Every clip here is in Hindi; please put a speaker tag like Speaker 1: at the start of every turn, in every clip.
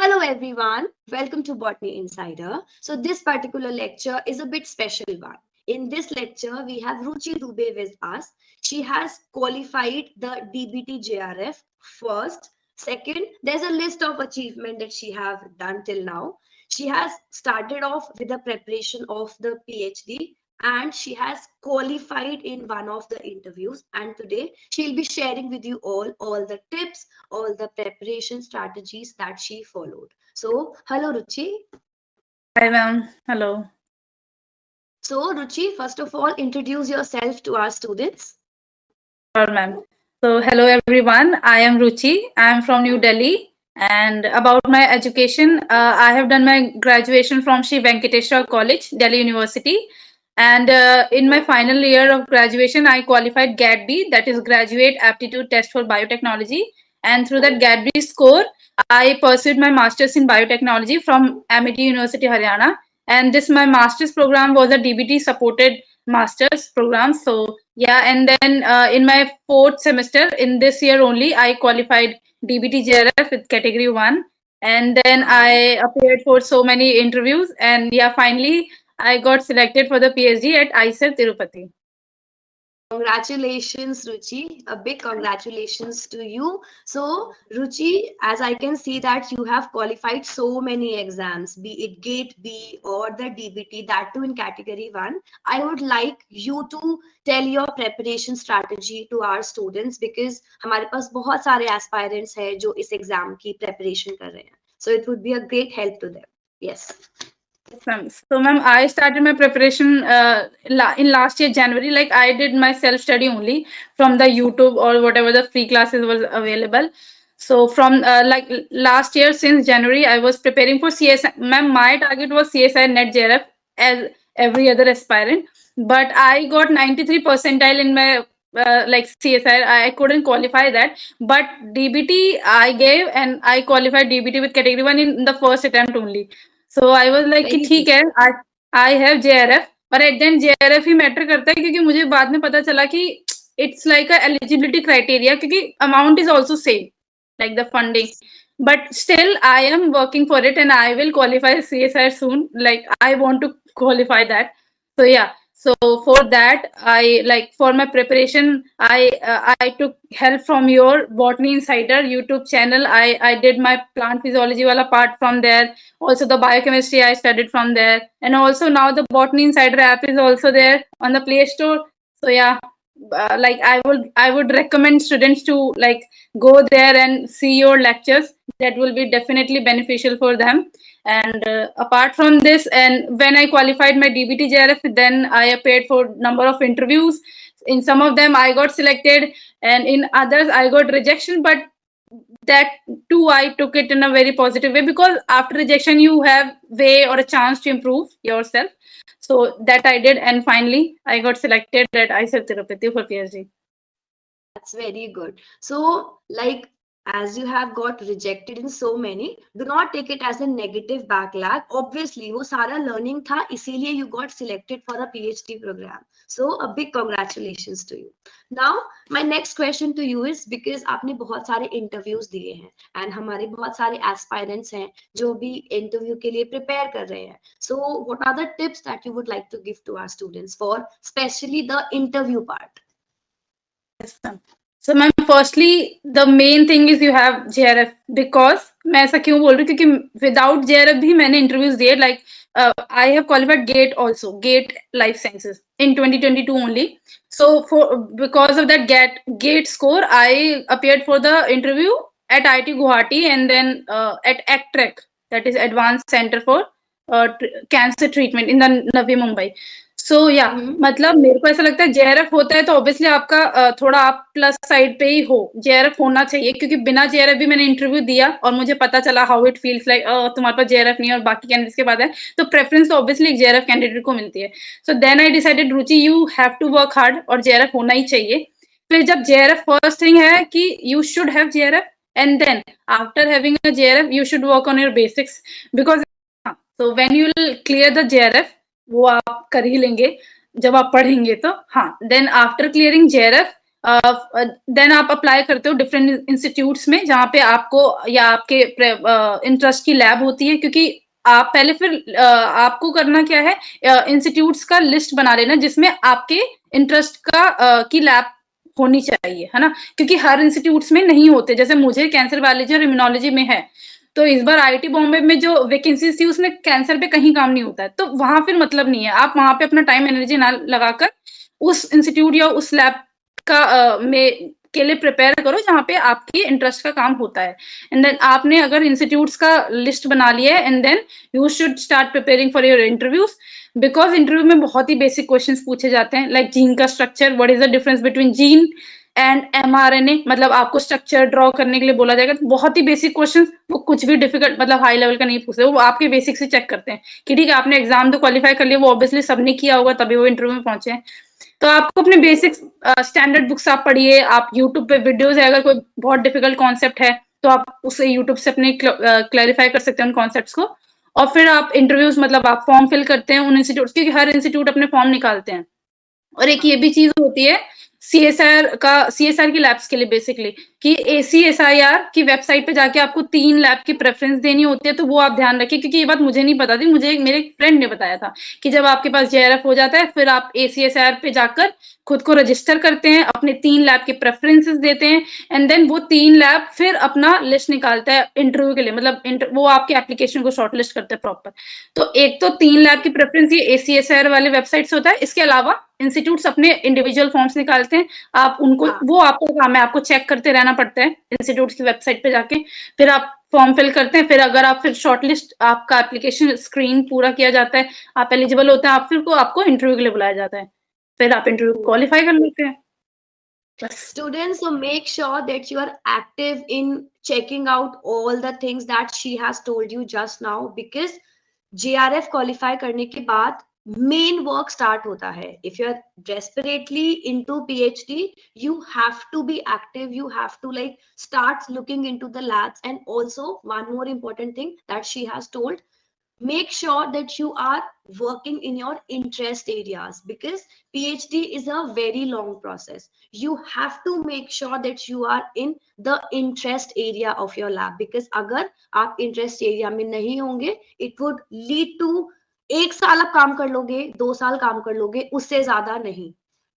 Speaker 1: Hello everyone, welcome to Botany Insider. So this particular lecture is a bit special one. In this lecture, we have Ruchi Dubey with us. She has qualified the DBT JRF first. Second, there's a list of achievement that she have done till now. She has started off with the preparation of the PhD and she has qualified in one of the interviews, and today she'll be sharing with you all the tips, all the preparation strategies that she followed. So hello Ruchi.
Speaker 2: Hi ma'am. Hello.
Speaker 1: So Ruchi, first of all, introduce yourself to our students.
Speaker 2: Sure, ma'am. So hello everyone. I am Ruchi. I am from New Delhi. And about my education, I have done my graduation from Sri Venkateswara College, Delhi University. And in my final year of graduation, I qualified GATB, that is Graduate Aptitude Test for Biotechnology. And through that GATB score, I pursued my master's in biotechnology from Amity University, Haryana. And this my master's program was a DBT supported master's program. So yeah, and then in my fourth semester in this year only, I qualified DBT JRF with category 1. And then I appeared for so many interviews. And yeah, finally, I got selected for the PhD at ICER Tirupati.
Speaker 1: Congratulations, Ruchi. A big congratulations to you. So, Ruchi, as I can see that you have qualified so many exams, be it GATE B or the DBT, that too in category 1. I would like you to tell your preparation strategy to our students because हमारे पास बहुत सारे aspirants हैं जो इस exam की preparation कर रहे हैं. So, it would be a great help to them. Yes.
Speaker 2: Yes, ma'am. So, ma'am, I started my preparation in last year January. Like I did my self study only from the YouTube or whatever the free classes was available. So from like last year since January, I was preparing for CSI. Ma'am, my target was CSI Net JRF as every other aspirant, but I got 93 percentile in my like CSI. I couldn't qualify that, but DBT I gave and I qualified DBT with category 1 in the first attempt only. So I was like कि
Speaker 1: Very
Speaker 2: ठीक है I have JRF, पर at the end JRF he matter करता है क्योंकि मुझे बाद में पता चला कि it's like a eligibility criteria क्योंकि amount is also same like the funding, but still I am working for it and I will qualify CSI soon. Like I want to qualify that. So yeah, so for that I like for my preparation I took help from your Botany Insider YouTube channel. I did my plant physiology wala part from there, also the biochemistry I studied from there, and also now the Botany Insider app is also there on the Play Store. So yeah, like I would recommend students to like go there and see your lectures. That will be definitely beneficial for them. And apart from this, and when I qualified my DBT JRF, then I appeared for number of interviews. In some of them I got selected, and in others I got rejection, but that too I took it in a very positive way because after rejection you have way or a chance to improve yourself. So that I did, and finally I got selected at ICER Tirupati for PhD.
Speaker 1: That's very good. So, like, as you have got rejected in so many, do not take it as a negative backlash. Obviously, वो सारा learning था, इसीलिए you got selected for a PhD program. So, a big congratulations to you. Now, my next question to you is because आपने बहुत सारे interviews दिए हैं and हमारे बहुत सारे aspirants हैं जो भी interview के लिए prepare कर रहे हैं. So, what are the tips that you would like to give to our students for especially the interview part?
Speaker 2: Yes, ma'am. So ma'am, firstly, the main thing is you have JRF because मैं ऐसा क्यों बोल रही हूँ क्योंकि without JRF भी मैंने interviews दिए like I have qualified GATE also, GATE Life Sciences in 2022 only. So for because of that GATE score, I appeared for the interview at IIT Guwahati and then at ACTREC, that is Advanced Center for Cancer Treatment in the Navi Mumbai. सो या मतलब मेरे को ऐसा लगता है जेआरएफ होता है तो ऑब्वियसली आपका थोड़ा आप प्लस साइड पे ही हो. जेआरएफ होना चाहिए क्योंकि बिना जेआरएफ भी मैंने इंटरव्यू दिया और मुझे पता चला हाउ इट फील्स लाइक तुम्हारे पास जेआरएफ नहीं है और बाकी कैंडिडेट्स के बाद है तो प्रेफरेंस तो ऑब्वियसली एक जेआरएफ कैंडिडेट को मिलती है. So then I decided Ruchi you have to work hard और जेआरएफ होना ही चाहिए. फिर जब जेआरएफ फर्स्ट थिंग है कि you should have JRF and then after having a JRF you should work on your basics because so when you will clear the JRF वो आप कर ही लेंगे जब आप पढ़ेंगे तो हाँ. Then after clearing JRF then आप अप्लाई करते हो डिफरेंट इंस्टीट्यूट्स में जहाँ पे आपको या आपके इंटरेस्ट की लैब होती है, क्योंकि आप पहले फिर आपको करना क्या है, इंस्टीट्यूट्स का लिस्ट बना लेना जिसमें आपके इंटरेस्ट का की लैब होनी चाहिए, है ना, क्योंकि हर इंस्टीट्यूट्स में नहीं होते, जैसे मुझे कैंसर बायोलॉजी और इम्यूनोलॉजी में है, तो इस बार आईआईटी बॉम्बे में जो वैकेंसीज थी उसमें कैंसर पे कहीं काम नहीं होता है, तो वहां फिर मतलब नहीं है, आप वहां पे अपना टाइम एनर्जी ना लगाकर उस इंस्टीट्यूट या उस लैब का में के लिए प्रिपेयर करो जहाँ पे आपकी इंटरेस्ट का काम होता है। एंड देन आपने अगर इंस्टीट्यूट्स का लिस्ट बना लिया है, and then you should start preparing for your interviews, because interview में बहुत ही बेसिक क्वेश्चंस पूछे जाते हैं, लाइक जीन का structure, what is the difference between gene and mRNA, मतलब आपको स्ट्रक्चर ड्रॉ करने के लिए बोला जाएगा, तो बहुत ही बेसिक क्वेश्चन, वो कुछ भी डिफिकल्ट मतलब हाई लेवल का नहीं पूछते, वो आपके बेसिक से चेक करते हैं कि ठीक है आपने एग्जाम तो क्वालिफाई कर लिया, वो ऑब्वियसली सबने किया होगा तभी वो इंटरव्यू में पहुंचे हैं। तो आपको अपने बेसिक स्टैंडर्ड बुक्स आप पढ़िए, आप यूट्यूब पे वीडियोस है, अगर कोई बहुत डिफिकल्ट कॉन्सेप्ट है तो आप उसे यूट्यूब से अपने क्लैरिफाई कर सकते हैं उन कॉन्सेप्ट्स को, और फिर आप इंटरव्यूज मतलब आप फॉर्म फिल करते हैं उन इंस्टीट्यूट, क्योंकि हर इंस्टीट्यूट अपने फॉर्म निकालते हैं। और एक ये भी चीज होती है सीएसआर की लैब्स के लिए बेसिकली, कि एसीएसआईआर की वेबसाइट पे जाके आपको 3 लैब की प्रेफरेंस देनी होती है, तो वो आप ध्यान रखिए, क्योंकि ये बात मुझे नहीं पता थी, मुझे मेरे फ्रेंड ने बताया था कि जब आपके पास जेआरएफ हो जाता है फिर आप एसीएसआईआर पे जाकर खुद को रजिस्टर करते हैं, अपने 3 लैब के प्रेफरेंसेस देते हैं, एंड देन वो 3 लैब फिर अपना लिस्ट निकालता है इंटरव्यू के लिए, मतलब वो आपके एप्लीकेशन को शॉर्टलिस्ट करते हैं प्रॉपर। तो एक तो 3 लैब की प्रेफरेंस ये एसीएसआईआर वाले वेबसाइट से होता है, इसके अलावा इंस्टीट्यूट्स अपने इंडिविजुअल फॉर्म्स निकालते हैं, आप उनको वो आपका काम है, आपको चेक करते रहना पड़ता है इंस्टीट्यूट की वेबसाइट पे जाके, फिर आप फॉर्म फिल करते हैं, फिर अगर आप फिर शॉर्टलिस्ट आपका एप्लीकेशन स्क्रीन पूरा किया जाता है, आप एलिजिबल होते हैं, आप फिर को आपको इंटरव्यू के लिए बुलाया जाता है, फिर आप इंटरव्यू क्वालिफाई कर लेते हैं बस।
Speaker 1: Students, so make sure that you are active in checking out all the things that she has told you just now, because JRF qualify करने के बाद main work start होता है. If you are desperately into PhD, you have to be active. You have to like start looking into the labs. And also one more important thing that she has told, make sure that you are working in your interest areas, because PhD is a very long process. You have to make sure that you are in the interest area of your lab, because अगर आप interest area में नहीं होंगे, it would lead to 1 साल आप काम कर लोगे, 2 साल काम कर लोगे, उससे ज्यादा नहीं.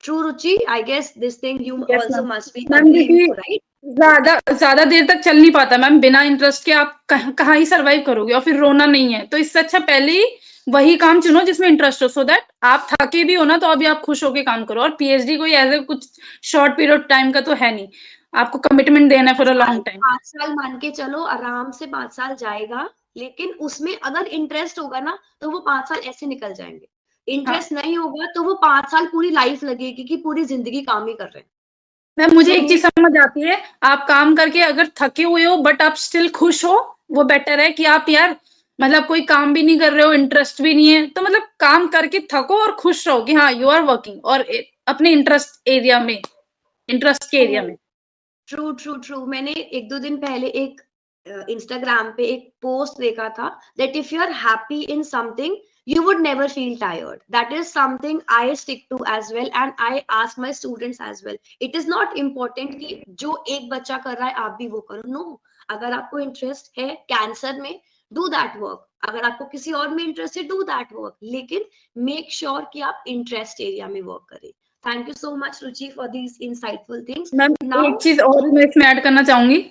Speaker 1: True, Ruchi? I guess this thing you
Speaker 2: Yes,
Speaker 1: also
Speaker 2: ma'am.
Speaker 1: must be
Speaker 2: ma'am
Speaker 1: agreeing
Speaker 2: क्योंकि
Speaker 1: to, right?
Speaker 2: ज्यादा ज्यादा देर तक चल नहीं पाता मैम, बिना इंटरेस्ट के आप कहाँ ही सरवाइव करोगे, और फिर रोना नहीं है, तो इससे अच्छा पहले ही वही काम चुनो जिसमें इंटरेस्ट हो, सो दैट आप थके भी हो ना तो अभी आप खुश होके काम करो, और पीएचडी कोई ऐसे कुछ शॉर्ट पीरियड टाइम का तो है नहीं, आपको कमिटमेंट देना है फॉर अ लॉन्ग टाइम।
Speaker 1: 5 साल मान के चलो, आराम से 5 साल जाएगा, लेकिन उसमें अगर इंटरेस्ट होगा ना तो वो 5 साल ऐसे निकल जाएंगे.
Speaker 2: हाँ
Speaker 1: इंटरेस्ट नहीं होगा तो वो 5 साल पूरी लाइफ लगेगी कि पूरी जिंदगी काम ही कर रहे हैं.
Speaker 2: मैम मुझे
Speaker 1: So
Speaker 2: एक चीज समझ आती है, आप काम करके अगर थके हुए हो बट आप स्टिल खुश हो, वो बेटर है कि आप यार मतलब कोई काम भी नहीं कर रहे हो, इंटरेस्ट भी नहीं है, तो मतलब काम करके थको और खुश रहो कि हाँ यू आर वर्किंग, और अपने इंटरेस्ट एरिया में, इंटरेस्ट के एरिया में।
Speaker 1: True true true. मैंने 1-2 दिन पहले एक इंस्टाग्राम पे एक पोस्ट देखा था, that if you are happy in something you would never feel tired. That is something I stick to as well, and I ask my students as well. It is not important कि जो एक बच्चा कर रहा है आप भी वो करो. No, अगर आपको इंटरेस्ट है कैंसर में, do that work. अगर आपको किसी और में इंटरेस्ट है, do that work. लेकिन make sure कि आप इंटरेस्ट एरिया में वर्क करें. Thank you so much, Ruchi, for these insightful things.
Speaker 2: Ma'am
Speaker 1: Now,
Speaker 2: एक चीज और मैं इसमें ऐड करना चाहूंगी,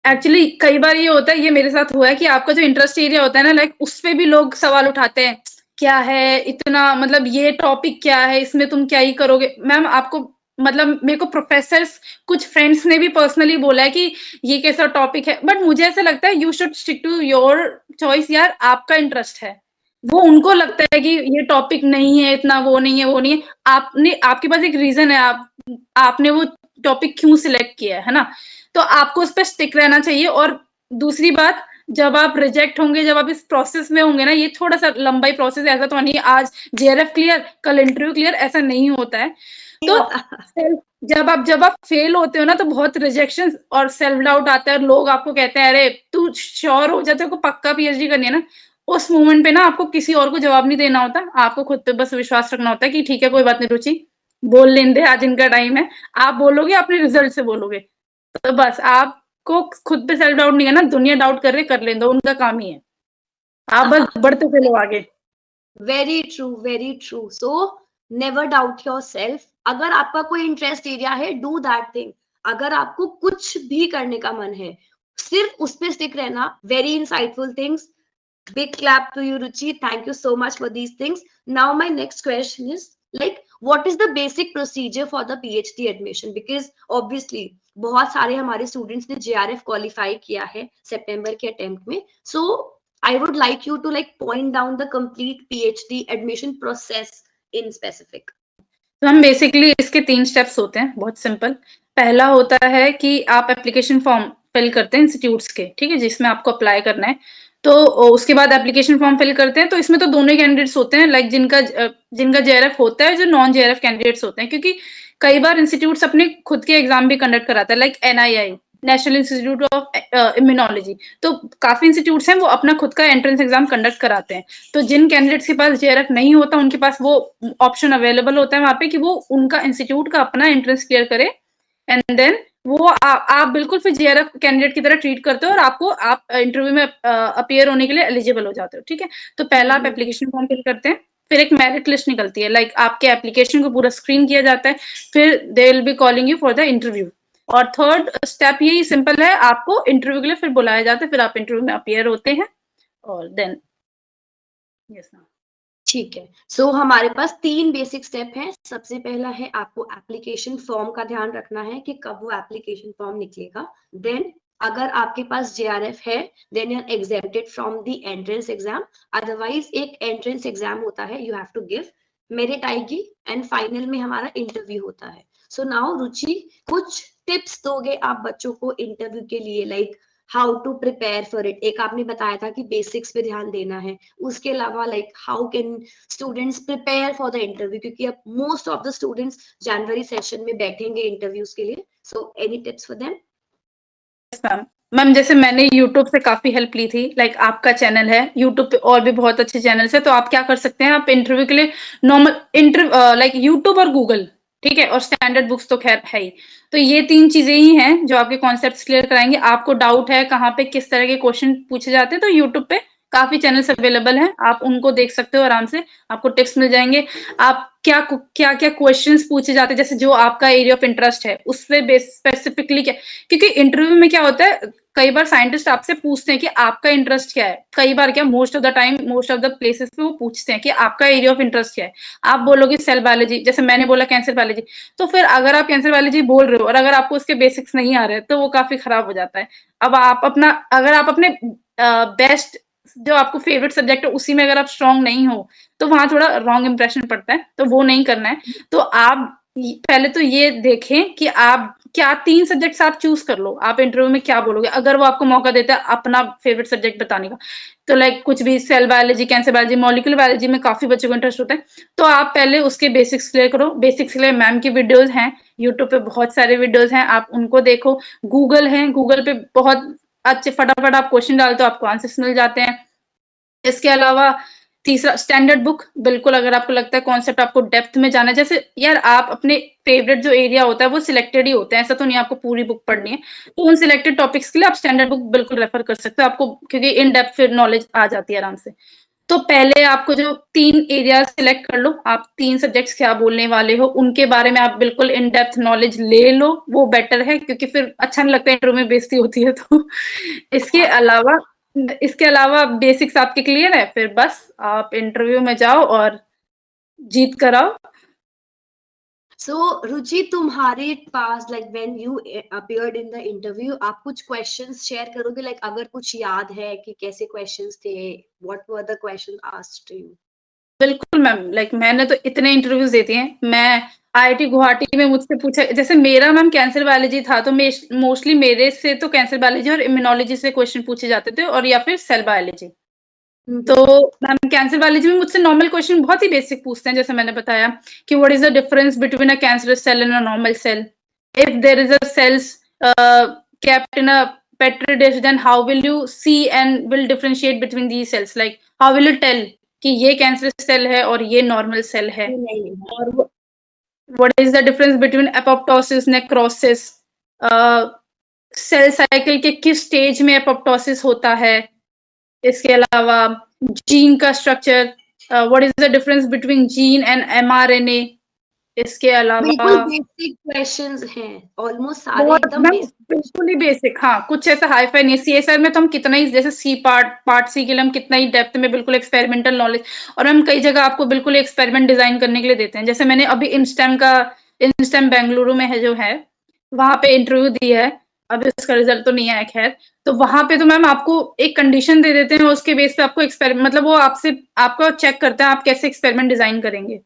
Speaker 2: एक्चुअली कई बार ये होता है, ये मेरे साथ हुआ है कि आपका जो इंटरेस्ट एरिया होता है ना, लाइक उस पे भी लोग सवाल उठाते हैं, क्या है इतना, मतलब ये टॉपिक क्या है, इसमें तुम क्या ही करोगे। मैम आपको मतलब मेरे को प्रोफेसर्स कुछ फ्रेंड्स ने भी पर्सनली बोला है कि ये कैसा टॉपिक है, बट मुझे ऐसा लगता है you should stick to your choice, यार आपका इंटरेस्ट है, वो उनको लगता है कि ये टॉपिक नहीं है इतना, वो नहीं है वो नहीं है, आपने आपके पास एक रीजन है, आपने वो टॉपिक क्यों सिलेक्ट किया है ना, तो आपको उस पर स्टिक रहना चाहिए। और दूसरी बात, जब आप रिजेक्ट होंगे, जब आप इस प्रोसेस में होंगे ना, ये थोड़ा सा लंबाई प्रोसेस है, ऐसा तो नहीं आज जेआरएफ क्लियर कल इंटरव्यू क्लियर, ऐसा नहीं होता है। तो जब आप फेल होते हो ना तो बहुत रिजेक्शन और सेल्फ डाउट आता है, और लोग आपको कहते हैं अरे तू श्योर हो जाते को पक्का पीएचडी करनी है ना, उस मोमेंट पे ना आपको किसी और को जवाब नहीं देना होता, आपको खुद पे बस विश्वास रखना होता है कि ठीक है कोई बात नहीं रुचि, बोल लेंगे आज इनका टाइम है, आप बोलोगे अपने रिजल्ट से बोलोगे, तो बस आपको खुद पे सेल्फ डाउट नहीं है ना, दुनिया डाउट कर रही कर लें दो, उनका काम ही है, आप बस बढ़ते चलो आगे।
Speaker 1: Very true, very true. So never doubt your self. अगर आपका कोई इंटरेस्ट एरिया है, डू दैट थिंग। अगर आपको कुछ भी करने का मन है, सिर्फ उस पर स्टिक रहना। Very insightful things. Big clap to you, Ruchi. Thank you so much for these things. Now, my next question is like, what is the basic procedure for the PhD admission? Because obviously, बहुत सारे हमारे students ने JRF qualify किया है September के attempt में. So, I would like you to like point down the complete PhD admission process in specific.
Speaker 2: तो हम बेसिकली इसके 3 स्टेप्स होते हैं, बहुत सिंपल। पहला होता है कि आप एप्लीकेशन फॉर्म फिल करते हैं इंस्टीट्यूट्स के, ठीक है? जिसमें आपको अप्लाई करना है। तो उसके बाद एप्लीकेशन फॉर्म फिल करते हैं, तो इसमें तो दोनों ही कैंडिडेट्स होते हैं, लाइक जिनका जेआरएफ होता है, जो नॉन जेआरएफ कैंडिडेट्स होते हैं। क्योंकि कई बार इंस्टीट्यूट्स अपने खुद के एग्जाम भी कंडक्ट कराता है, like NII, national institute of immunology. तो काफी इंस्टीट्यूट्स हैं वो अपना खुद का एंट्रेंस एग्जाम कंडक्ट कराते हैं। तो जिन कैंडिडेट्स के पास जेआरएफ नहीं होता, उनके पास वो ऑप्शन अवेलेबल होता है वहां पे कि वो उनका इंस्टीट्यूट का अपना एंट्रेंस क्लियर करे, एंड देन वो आप बिल्कुल फिर जेआरएफ कैंडिडेट की तरह ट्रीट करते हो, और आपको आप इंटरव्यू में अपीयर होने के लिए एलिजिबल हो जाते हो, ठीक है? तो पहला आप एप्लीकेशन फॉर्म फिल करते हैं, फिर एक मेरिट लिस्ट निकलती है, लाइक आपके एप्लीकेशन को पूरा स्क्रीन किया जाता है, फिर they will be calling you for the interview. और थर्ड स्टेप यही सिंपल है, आपको इंटरव्यू के लिए फिर बुलाया जाता है, फिर आप इंटरव्यू में अपीयर होते हैं, और देन यस मैम।
Speaker 1: ठीक है। सो हमारे पास 3 बेसिक स्टेप हैं। सबसे पहला है आपको एप्लीकेशन फॉर्म का ध्यान रखना है कि कब वो एप्लीकेशन फॉर्म निकलेगा। देन अगर आपके पास जेआरएफ है, then you are exempted from the entrance exam. Otherwise एक एंट्रेंस एग्जाम होता है, you have to give, merit आएगी, एंड फाइनल में हमारा इंटरव्यू होता है। सो नाउ रुचि, कुछ टिप्स दोगे आप बच्चों को इंटरव्यू के लिए, like how to prepare for it? एक आपने बताया था कि बेसिक्स पे ध्यान देना है, उसके अलावा like how can students prepare for the interview? क्योंकि अब most of the students January session में बैठेंगे इंटरव्यूज के लिए। So any tips for them?
Speaker 2: Ma'am ma'am जैसे मैंने यूट्यूब से काफी हेल्प ली थी, लाइक आपका चैनल है यूट्यूब पे, और भी बहुत अच्छे चैनल्स है। तो आप क्या कर सकते हैं, आप इंटरव्यू के लिए नॉर्मल इंटरव्यू लाइक यूट्यूब और गूगल, ठीक है, और स्टैंडर्ड बुक्स तो खैर है ही। तो ये 3 चीजें ही हैं जो आपके कॉन्सेप्ट्स क्लियर कराएंगे। आपको डाउट है कहाँ पे किस तरह के क्वेश्चन पूछे जाते हैं, तो यूट्यूब पे काफी चैनल्स अवेलेबल हैं, आप उनको देख सकते हो आराम से, आपको टिप्स मिल जाएंगे। आप क्या क्या क्या क्वेश्चंस पूछे जाते हैं, जैसे जो आपका एरिया ऑफ इंटरेस्ट है उस पे स्पेसिफिकली क्या, क्योंकि इंटरव्यू में क्या होता है, कई बार साइंटिस्ट आपसे पूछते हैं कि आपका इंटरेस्ट क्या है। कई बार क्या, most of the time, most of the places पे वो पूछते हैं कि आपका एरिया ऑफ इंटरेस्ट क्या है। आप बोलोगे सेल बायोलॉजी, जैसे मैंने बोला कैंसर बायोलॉजी, तो फिर अगर आप कैंसर बायोलॉजी बोल रहे हो और अगर आपको उसके बेसिक्स नहीं आ रहे, तो वो काफी खराब हो जाता है। अब आप अपना, अगर आप अपने बेस्ट, जो आपको फेवरेट सब्जेक्ट है उसी में अगर आप स्ट्रांग नहीं हो, तो वहां थोड़ा रॉन्ग इंप्रेशन पड़ता है, तो वो नहीं करना है। तो आप पहले तो ये देखें कि आप क्या 3 सब्जेक्ट्स आप चूज कर लो, आप इंटरव्यू में क्या बोलोगे, अगर वो आपको मौका देता है अपना फेवरेट सब्जेक्ट बताने का। तो लाइक कुछ भी, cell biology, cancer biology, molecular biology में काफी बच्चों को इंटरेस्ट होता है, तो आप पहले उसके बेसिक्स क्लियर करो। बेसिक्स के लिए मैम की वीडियोस हैं यूट्यूब पे, बहुत सारे वीडियोस हैं, आप उनको देखो। गूगल है, गूगल पे बहुत अच्छे, फटाफट आप क्वेश्चन डालते हो, आपको आंसर्स मिल जाते हैं। इसके अलावा तीसरा, स्टैंडर्ड बुक, बिल्कुल अगर आपको लगता है कॉन्सेप्ट आपको डेप्थ में जाना है, जैसे यार आप अपने फेवरेट जो एरिया होता है वो सिलेक्टेड ही होते हैं, ऐसा तो नहीं आपको पूरी बुक पढ़नी है, तो उन सिलेक्टेड टॉपिक्स के लिए आप स्टैंडर्ड बुक बिल्कुल रेफर कर सकते हो, आपको क्योंकि इन डेप्थ फिर नॉलेज आ जाती है आराम से। तो पहले आपको जो 3 एरिया सिलेक्ट कर लो, आप 3 सब्जेक्ट्स क्या बोलने वाले हो उनके बारे में आप बिल्कुल इन डेप्थ नॉलेज ले लो, वो बेटर है, क्योंकि फिर अच्छा नहीं लगता इंटरव्यू में बेइज्जती होती है। तो इसके अलावा इसके अलावा बेसिक्स आपके क्लियर है, फिर बस आप इंटरव्यू में जाओ और जीत कर आओ।
Speaker 1: So, रुचि, तुम्हारे पास like when you appeared in the interview, आप कुछ क्वेश्चंस शेयर करोगे? लाइक अगर कुछ याद है कि कैसे क्वेश्चंस थे, what were the question asked to you?
Speaker 2: बिल्कुल मैम, लाइक मैंने तो इतने इंटरव्यूज देते हैं। मैं आईआईटी गुवाहाटी में मुझसे पूछा, जैसे मेरा मैम कैंसर बायोलॉजी था, तो मोस्टली मेरे से तो कैंसर बायोलॉजी और इम्यूनोलॉजी से क्वेश्चन पूछे जाते थे, और या फिर सेल बायोलॉजी। तो मैम कैंसर बायोलॉजी में मुझसे नॉर्मल क्वेश्चन बहुत ही बेसिक पूछते हैं, जैसे मैंने बताया कि what is the difference between a cancerous cell and a normal cell, if there is a cells kept in a petri dish, then how will you see and will differentiate between these cells, like how will you tell कि ये कैंसरस सेल है और ये नॉर्मल सेल है।
Speaker 1: नहीं,
Speaker 2: और What is the difference between apoptosis, necrosis? Cell cycle के किस स्टेज में एपोप्टोसिस होता है? इसके अलावा जीन का structure, what is the difference between gene and mRNA? इसके अलावा
Speaker 1: बिल्कुल बेसिक क्वेश्चंस हैं, ऑलमोस्ट सारे
Speaker 2: बहुत
Speaker 1: एकदम
Speaker 2: मैम
Speaker 1: बेसिक।
Speaker 2: बिल्कुल ही बेसिक, हाँ कुछ ऐसा हाई फाई नहीं। सीएसआर में तो हम कितना ही, जैसे सी पार्ट सी के लिए हम कितना ही डेप्थ में बिल्कुल एक्सपेरिमेंटल नॉलेज, और हम कई जगह आपको बिल्कुल एक्सपेरिमेंट डिजाइन करने के लिए देते हैं। जैसे मैंने अभी इंस्टेम बेंगलुरु में है जो है, वहां पे इंटरव्यू दी है, अभी उसका रिजल्ट तो नहीं आया खैर। तो वहां पे तो मैम आपको एक कंडीशन दे देते हैं, उसके बेस पे आपको एक्सपेरिमेंट, मतलब वो आपको चेक करते हैं आप कैसे एक्सपेरिमेंट डिजाइन करेंगे।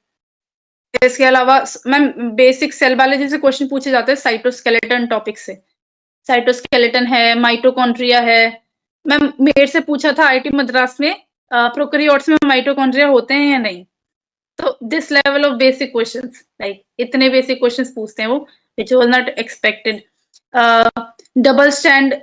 Speaker 2: इसके अलावा मैम बेसिक सेल बायोलॉजी से क्वेश्चन पूछे जाते हैं साइटोस्केलेटन टॉपिक से। साइटोस्केलेटन है, माइटोकॉन्ड्रिया है। मैम मेरे से पूछा था आईआईटी मद्रास में, प्रोकैरियोट्स में माइटोकॉन्ड्रिया होते हैं या नहीं? तो this level of basic questions, like इतने बेसिक क्वेश्चंस पूछते हैं वो, which was not expected. Double stand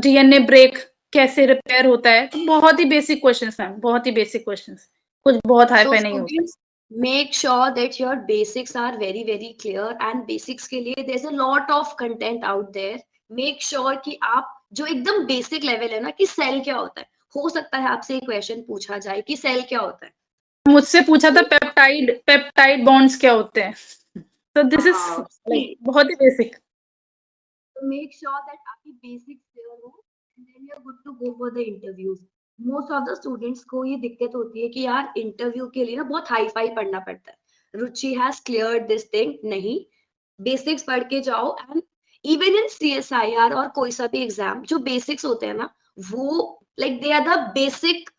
Speaker 2: DNA break कैसे रिपेयर होता है? तो बहुत ही बेसिक क्वेश्चंस मैम, बहुत ही बेसिक क्वेश्चंस, कुछ बहुत हाई
Speaker 1: So
Speaker 2: फाई नहीं होता।
Speaker 1: students, make sure that your basics are very very clear, and basics के लिए there's a lot of content out there. Make sure कि आप जो एकदम बेसिक लेवल है ना, कि सेल क्या होता है, हो सकता है आपसे एक क्वेश्चन पूछा जाए कि सेल क्या होता है।
Speaker 2: मुझसे पूछा था पेप्टाइड बॉन्ड्स क्या होते हैं? तो दिस इज
Speaker 1: हाँ,
Speaker 2: लाइक बहुत ही बेसिक।
Speaker 1: तो मेक श्योर दैट आपकी बेसिक्स क्लियर हो, and then you are good to go for the interviews. Most of the students को ये दिक्कत होती है कि यार इंटरव्यू के लिए ना बहुत हाई फाई पढ़ना पड़ता है। रुचि हैज क्लियर्ड दिस थिंग, नहीं, बेसिक्स पढ़ के जाओ। एंड इवन इन सीएसआईआर और कोई सा भी एग्जाम, जो बेसिक्स होते हैं ना, वो like they are the basic,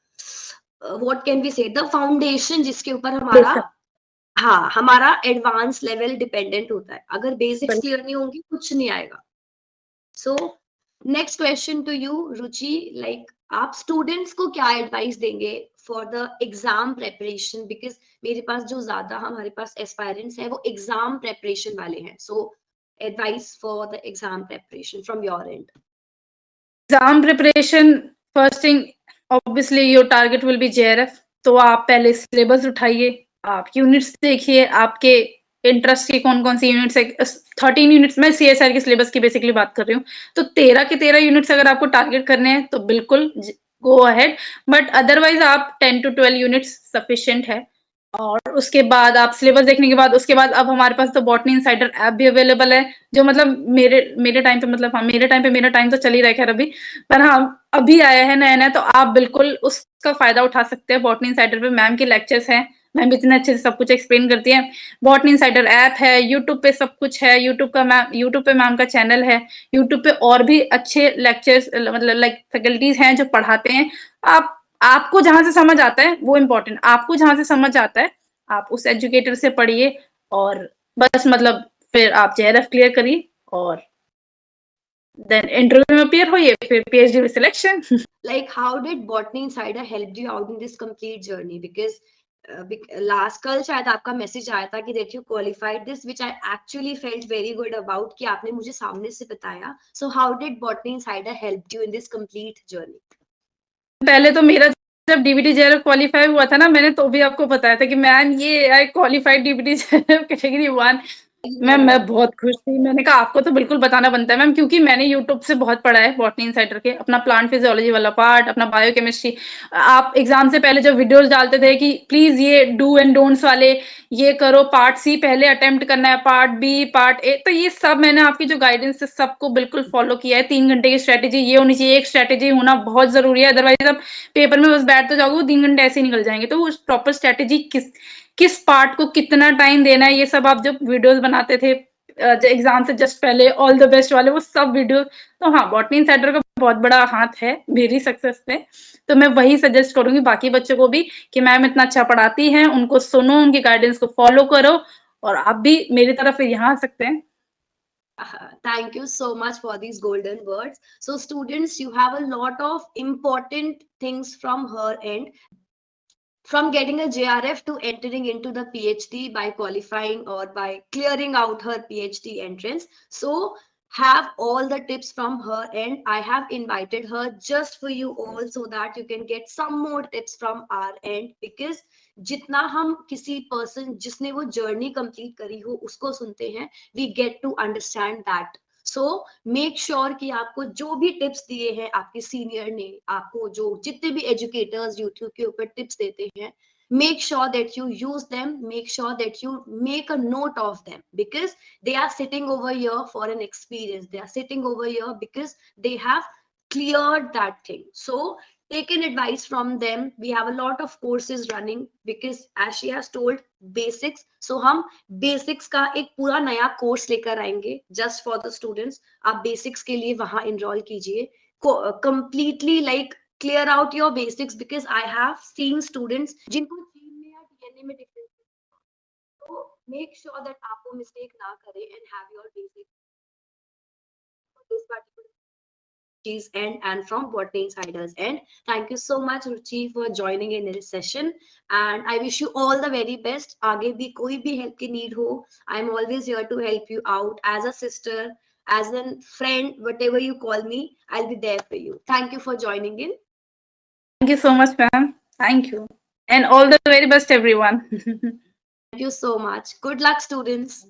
Speaker 1: what can we say, the foundation जिसके ऊपर हमारा, हाँ, हमारा एडवांस लेवल डिपेंडेंट होता है। अगर बेसिक्स क्लियर नहीं होंगी, कुछ नहीं आएगा। So next question to you Ruchi, like आप स्टूडेंट्स को क्या एडवाइस देंगे for the exam preparation? Because मेरे पास जो ज्यादा हमारे पास एस्पायरेंट्स है वो एग्जाम प्रेपरेशन वाले हैं। So advice for the exam preparation from your end.
Speaker 2: Exam preparation, first thing obviously your target will be JRF. तो आप पहले सिलेबस उठाइए, आप यूनिट्स देखिए, आपके इंटरेस्ट की कौन कौन सी यूनिट्स है। 13 यूनिट्स, मैं सीएसआर के सिलेबस की बेसिकली बात कर रही हूँ, तो 13 के 13 यूनिट्स अगर आपको टारगेट करने हैं तो बिल्कुल गो अहेड। बट अदरवाइज आप 10 to 12 यूनिट्स सफिशिएंट है। और उसके बाद आप सिलेबस देखने के बाद, उसके बाद अब हमारे पास तो बॉटनी इनसाइडर ऐप भी अवेलेबल है, जो मतलब मेरे टाइम पे, मतलब हाँ मेरे टाइम पे, मेरा टाइम तो चल ही रहा है खैर अभी, पर हाँ अभी आया है नया नया, तो आप बिल्कुल उसका फायदा उठा सकते हैं। बॉटनी इनसाइडर पे मैम के लेक्चर्स हैं, मैम इतने अच्छे से सब कुछ एक्सप्लेन करती है। बॉटनी इनसाइडर ऐप है, यूट्यूब पे सब कुछ है, यूट्यूब पे मैम का चैनल है, यूट्यूब पे और भी अच्छे लेक्चर्स, मतलब लाइक फैकल्टीज हैं जो पढ़ाते हैं। आप आपको जहां से समझ आता है वो इम्पोर्टेंट, आपको जहां से समझ आता है आप उस एजुकेटर से पढ़िए, और बस मतलब फिर आप जेआरएफ क्लियर करिए, और देन इंटरव्यू में अपीयर होइए, फिर पीएचडी में selection.
Speaker 1: Like how did Botany Insider help you out in this complete journey? Because last कल शायद आपका मैसेज आया था कि that you qualified this, which I actually felt very good about कि आपने मुझे सामने से बताया. So how did Botany Insider help you in this complete journey?
Speaker 2: पहले तो मेरा जब डीबीटी जेआरएफ क्वालिफाई हुआ था ना, मैंने तो भी आपको बताया था कि मैम ये आई qualified DBT JRF category 1। Ma'am मैं बहुत खुश थी, मैंने कहा आपको तो बिल्कुल बताना बनता है मैम, क्योंकि मैंने यूट्यूब से बहुत पढ़ा है बॉटनी इनसाइडर के, अपना प्लांट फिजियोलॉजी वाला पार्ट, अपना बायोकेमिस्ट्री। आप एग्जाम से पहले जब वीडियोस डालते थे कि प्लीज ये डू एंड डोंट्स वाले ये करो, पार्ट सी पहले अटेम्प्ट करना है, पार्ट बी, पार्ट ए, तो ये सब मैंने आपकी जो गाइडेंस है सबको बिल्कुल फॉलो किया है। 3 घंटे की स्ट्रेटेजी ये होनी चाहिए, एक स्ट्रेटेजी होना बहुत जरूरी है, अदरवाइज आप पेपर में बस बैठ तो जाओगे, वो 3 घंटे ऐसे ही निकल जाएंगे। तो वो प्रॉपर स्ट्रेटेजी किस पार्ट को कितना टाइम देना है, ये सब आप जब वीडियोस बनाते थे एग्जाम से जस्ट पहले, ऑल द बेस्ट वाले, वो सब वीडियो। तो हाँ, बॉटनी इनसाइडर का बहुत बड़ा हाथ है मेरी सक्सेस में। तो मैं वही सजेस्ट करूंगी बाकी बच्चों को भी कि मैम इतना अच्छा पढ़ाती हैं, उनको सुनो, उनकी गाइडेंस को फॉलो करो, और आप भी मेरी तरफ यहाँ आ सकते हैं।
Speaker 1: Thank you so much for these golden words. So students, you have a lot of important things from her end, from getting a JRF to entering into the PhD by qualifying or by clearing out her PhD entrance. So have all the tips from her, and I have invited her just for you all so that you can get some more tips from our end. Because जितना हम किसी पर्सन जिसने वो जर्नी कंप्लीट करी हो उसको सुनते हैं, we get to understand that. So make sure कि आपको जो भी टिप्स दिए हैं आपके सीनियर ने, आपको जो जितने भी एजुकेटर्स यूट्यूब के ऊपर टिप्स देते हैं, make sure that you use them, make sure that you make a note of them, because they are sitting over here for an experience, they are sitting over here because they have cleared that thing. So take an advice from them. We have a lot of courses running, because as she has told basics, so हम basics का एक पूरा नया कोर्स लेकर आएंगे just for the students. आप basics के लिए वहां enroll कीजिए, completely like clear out your basics, because I have seen students जिनको GEM में या DNA में difference, so make sure that आप वो mistake ना करें and have your basics for this particular Ruchi's end and from Botany Insiders end. Thank you so much, Ruchi, for joining in this session, and I wish you all the very best. आगे भी कोई भी help की need हो, I'm always here to help you out as a sister, as a friend, whatever you call me, I'll be there for you. Thank you for joining in.
Speaker 2: Thank you so much, ma'am. Thank you. And all the very best, everyone.
Speaker 1: Thank you so much. Good luck, students.